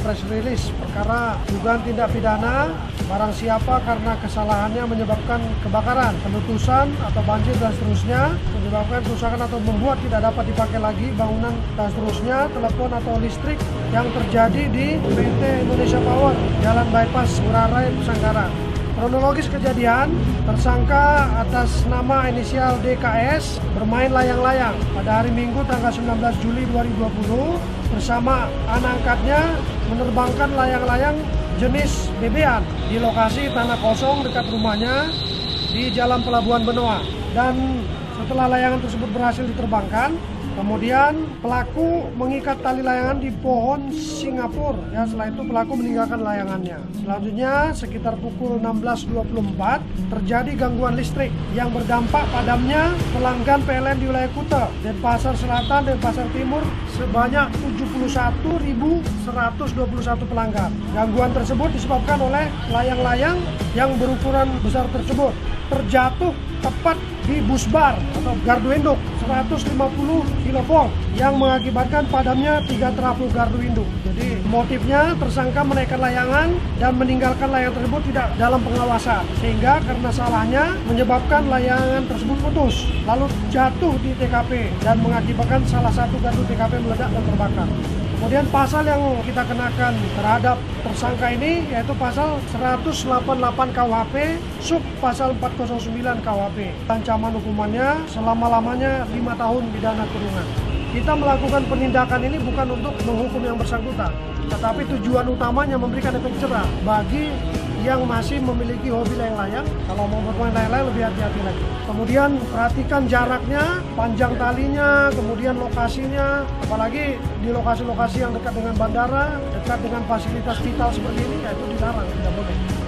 press release perkara dugaan tindak pidana barang siapa karena kesalahannya menyebabkan kebakaran, pelutusan atau banjir dan seterusnya, menyebabkan kerusakan atau membuat tidak dapat dipakai lagi bangunan dan seterusnya, telepon atau listrik yang terjadi di PT Indonesia Power, Jalan Bypass Ngurah Rai, Pesanggarahan. Kronologis kejadian, tersangka atas nama inisial DKS bermain layang-layang pada hari Minggu tanggal 19 Juli 2020 bersama anak angkatnya menerbangkan layang-layang jenis bebean di lokasi tanah kosong dekat rumahnya di Jalan Pelabuhan Benoa. Dan setelah layangan tersebut berhasil diterbangkan, kemudian pelaku mengikat tali layangan di pohon Singapura. Ya, setelah itu pelaku meninggalkan layangannya. Selanjutnya sekitar pukul 16.24 terjadi gangguan listrik yang berdampak padamnya pelanggan PLN di wilayah Kuta, Denpasar Selatan dan Denpasar Timur sebanyak 71.121 pelanggan. Gangguan tersebut disebabkan oleh layang-layang yang berukuran besar tersebut terjatuh tepat di busbar atau gardu induk 150 kV yang mengakibatkan padamnya 3 trafo gardu induk. Jadi motifnya tersangka menaikkan layangan dan meninggalkan layangan tersebut tidak dalam pengawasan, sehingga karena salahnya menyebabkan layangan tersebut putus lalu jatuh di TKP dan mengakibatkan salah satu gardu TKP meledak dan terbakar. Kemudian pasal yang kita kenakan terhadap tersangka ini yaitu pasal 188 KUHP, sub pasal 409 KUHP. Ancaman hukumannya selama-lamanya 5 tahun pidana kurungan. Kita melakukan penindakan ini bukan untuk menghukum yang bersangkutan, tetapi tujuan utamanya memberikan efek jerah bagi yang masih memiliki hobi layang-layang. Kalau mau bermain layang-layang lebih hati-hati lagi. Kemudian perhatikan jaraknya, panjang talinya, kemudian lokasinya. Apalagi di lokasi-lokasi yang dekat dengan bandara, dekat dengan fasilitas vital seperti ini, ya itu dilarang, tidak boleh.